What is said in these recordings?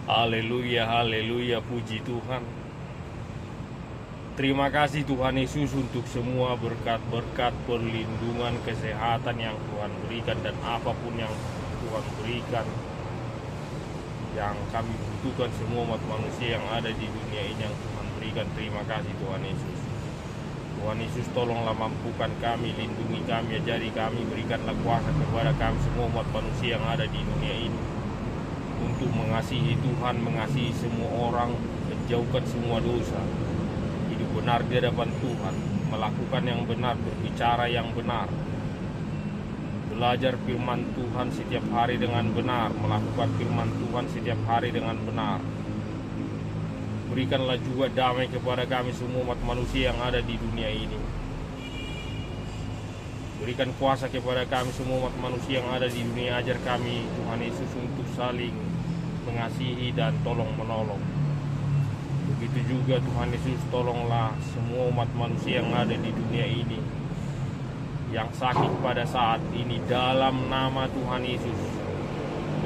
Haleluya, haleluya, puji Tuhan. Terima kasih Tuhan Yesus untuk semua berkat-berkat, perlindungan, kesehatan yang Tuhan berikan, dan apapun yang Tuhan berikan yang kami butuhkan, semua umat manusia yang ada di dunia ini yang Tuhan berikan. Terima kasih Tuhan Yesus. Tuhan Yesus, tolonglah mampukan kami, lindungi kami, ajari kami, berikanlah kuasa kepada kami semua umat manusia yang ada di dunia ini untuk mengasihi Tuhan, mengasihi semua orang, menjauhkan semua dosa, hidup benar di hadapan Tuhan, melakukan yang benar, berbicara yang benar, belajar firman Tuhan setiap hari dengan benar, melakukan firman Tuhan setiap hari dengan benar. Berikanlah juga damai kepada kami semua umat manusia yang ada di dunia ini. Berikan kuasa kepada kami semua umat manusia yang ada di dunia. Ajar kami Tuhan Yesus untuk saling mengasihi dan tolong menolong. Begitu juga Tuhan Yesus, tolonglah semua umat manusia yang ada di dunia ini yang sakit pada saat ini, dalam nama Tuhan Yesus.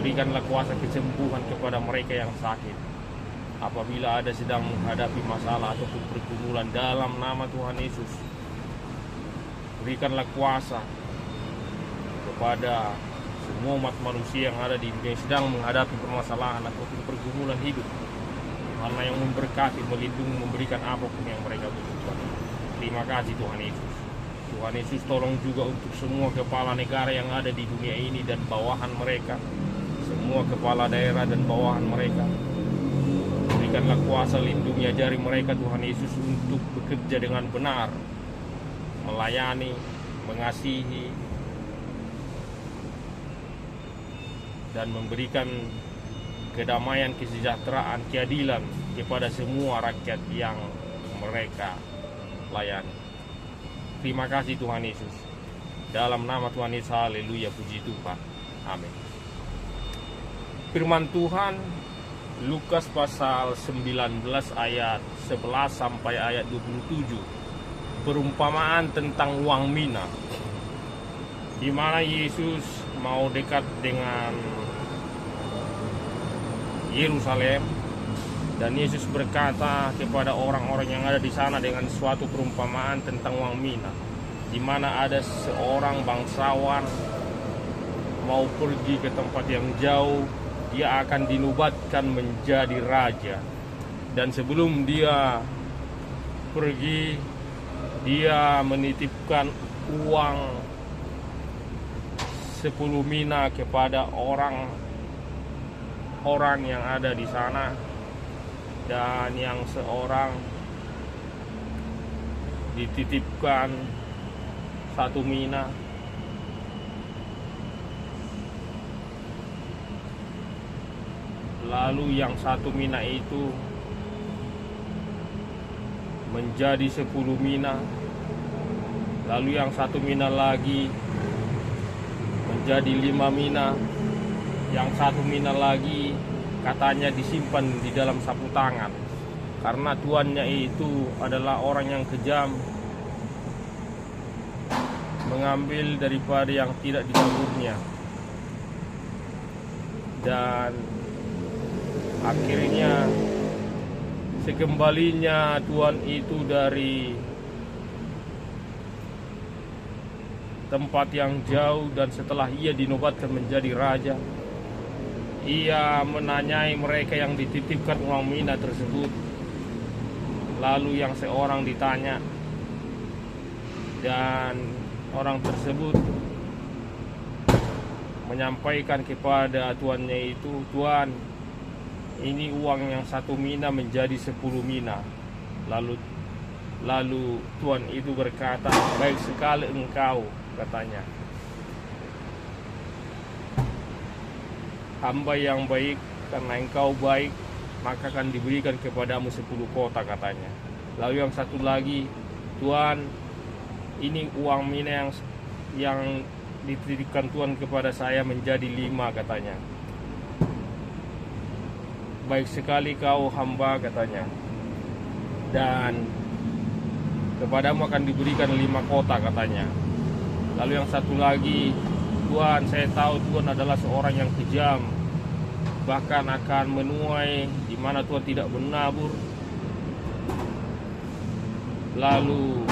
Berikanlah kuasa kesembuhan kepada mereka yang sakit. Apabila ada sedang menghadapi masalah ataupun pergumulan, dalam nama Tuhan Yesus, berikanlah kuasa kepada semua umat manusia yang ada di dunia yang sedang menghadapi permasalahan ataupun pergumulan hidup. Tuhanlah yang memberkati, melindungi, memberikan apapun yang mereka butuhkan. Terima kasih Tuhan Yesus. Tuhan Yesus, tolong juga untuk semua kepala negara yang ada di dunia ini dan bawahan mereka, semua kepala daerah dan bawahan mereka. Berikanlah kuasa, lindungi, ajari mereka Tuhan Yesus untuk bekerja dengan benar, melayani, mengasihi, dan memberikan kedamaian, kesejahteraan, keadilan kepada semua rakyat yang mereka layani. Terima kasih Tuhan Yesus. Dalam nama Tuhan Yesus, haleluya, puji Tuhan. Amin. Firman Tuhan Lukas pasal 19 ayat 11 sampai ayat 27. Perumpamaan tentang uang mina, di mana Yesus mau dekat dengan Yerusalem, dan Yesus berkata kepada orang-orang yang ada di sana dengan suatu perumpamaan tentang uang mina, di mana ada seorang bangsawan mau pergi ke tempat yang jauh. Dia akan dinobatkan menjadi raja, dan sebelum dia pergi, dia menitipkan uang 10 mina kepada orang yang ada di sana, dan yang seorang dititipkan 1 mina. Lalu yang 1 mina itu menjadi 10 mina. Lalu yang 1 mina lagi menjadi 5 mina. Yang 1 mina lagi katanya disimpan di dalam sapu tangan, karena tuannya itu adalah orang yang kejam, mengambil daripada yang tidak ditaburnya. Dan akhirnya sekembalinya tuan itu dari tempat yang jauh, dan setelah ia dinobatkan menjadi raja, ia menanyai mereka yang dititipkan uang mina tersebut. Lalu yang seorang ditanya, dan orang tersebut menyampaikan kepada tuannya itu, "Tuan, ini uang yang 1 mina menjadi 10 mina. Lalu tuan itu berkata, "Baik sekali engkau," katanya, "hamba yang baik, karena engkau baik, maka akan diberikan kepadamu 10 kota," katanya. Lalu yang satu lagi, "Tuan, ini uang mina yang dititipkan Tuhan kepada saya menjadi 5," katanya. "Baik sekali kau hamba," katanya, "dan kepadamu akan diberikan 5 kota," katanya. Lalu yang satu lagi, "Tuan, saya tahu Tuan adalah seorang yang kejam, bahkan akan menuai di mana Tuhan tidak menabur. Lalu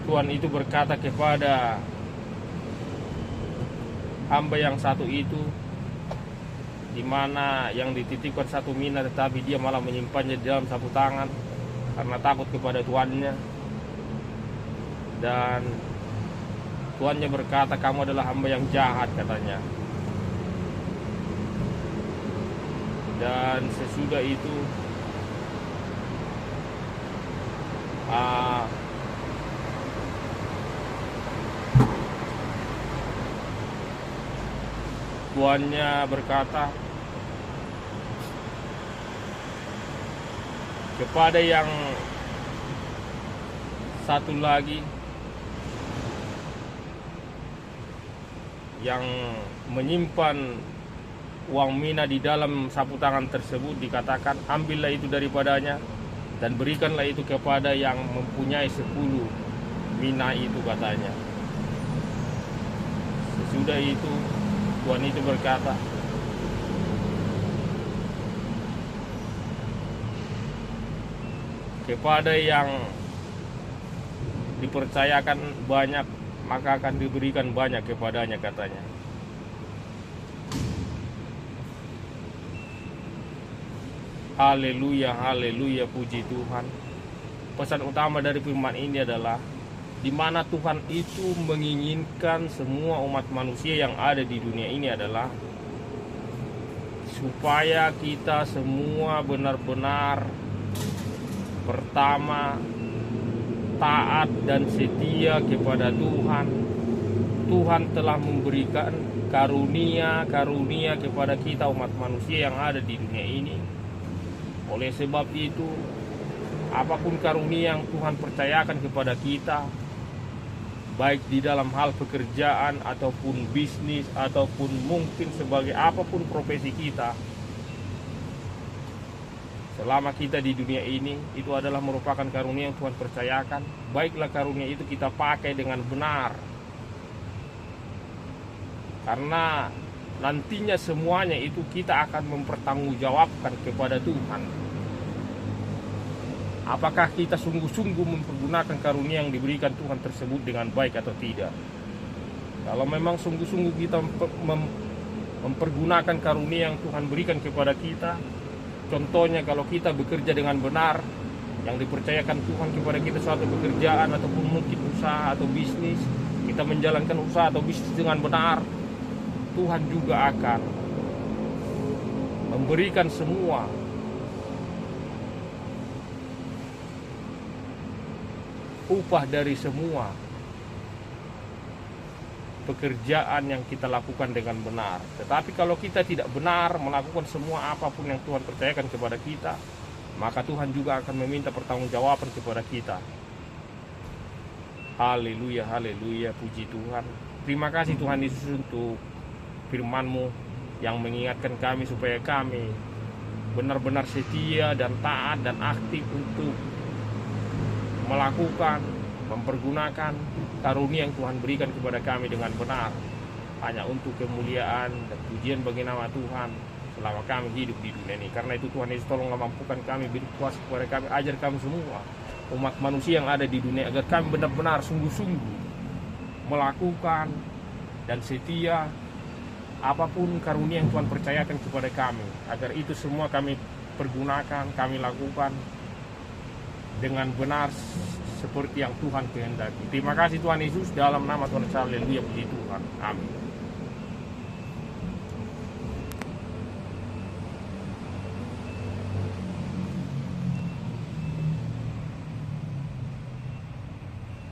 Tuhan itu berkata kepada hamba yang satu itu, di mana yang dititipkan satu mina tetapi dia malah menyimpannya di dalam sapu tangan karena takut kepada tuannya. Dan tuannya berkata, kamu adalah hamba yang jahat, katanya. Dan sesudah itu tuannya berkata kepada yang satu lagi yang menyimpan uang mina di dalam sapu tangan tersebut, dikatakan, ambillah itu daripadanya dan berikanlah itu kepada yang mempunyai 10 mina itu, katanya. Sesudah itu Tuhan itu berkata, kepada yang dipercayakan banyak maka akan diberikan banyak kepadanya, katanya. Haleluya, haleluya, puji Tuhan. Pesan utama dari firman ini adalah di mana Tuhan itu menginginkan semua umat manusia yang ada di dunia ini adalah supaya kita semua benar-benar pertama taat dan setia kepada Tuhan. Tuhan telah memberikan karunia-karunia kepada kita umat manusia yang ada di dunia ini. Oleh sebab itu, apapun karunia yang Tuhan percayakan kepada kita, baik di dalam hal pekerjaan ataupun bisnis ataupun mungkin sebagai apapun profesi kita, selama kita di dunia ini, itu adalah merupakan karunia yang Tuhan percayakan. Baiklah karunia itu kita pakai dengan benar, karena nantinya semuanya itu kita akan mempertanggungjawabkan kepada Tuhan. Apakah kita sungguh-sungguh mempergunakan karunia yang diberikan Tuhan tersebut dengan baik atau tidak? Kalau memang sungguh-sungguh kita mempergunakan karunia yang Tuhan berikan kepada kita, contohnya kalau kita bekerja dengan benar, yang dipercayakan Tuhan kepada kita suatu pekerjaan ataupun mungkin usaha atau bisnis, kita menjalankan usaha atau bisnis dengan benar, Tuhan juga akan memberikan semua upah dari semua pekerjaan yang kita lakukan dengan benar. Tetapi kalau kita tidak benar melakukan semua apapun yang Tuhan percayakan kepada kita, maka Tuhan juga akan meminta pertanggungjawaban kepada kita. Haleluya, haleluya, puji Tuhan. Terima kasih Tuhan Yesus untuk firman-Mu yang mengingatkan kami supaya kami benar-benar setia dan taat dan aktif untuk melakukan, mempergunakan karunia yang Tuhan berikan kepada kami dengan benar, hanya untuk kemuliaan dan pujian bagi nama Tuhan selama kami hidup di dunia ini. Karena itu Tuhan Yesus tolong mampukan kami, beri kuasa kepada kami, ajar kami semua umat manusia yang ada di dunia, agar kami benar-benar sungguh-sungguh melakukan dan setia apapun karunia yang Tuhan percayakan kepada kami, agar itu semua kami pergunakan, kami lakukan dengan benar seperti yang Tuhan kehendaki. Terima kasih Tuhan Yesus, dalam nama Tuhan Yesus, haleluya, puji Tuhan, amin.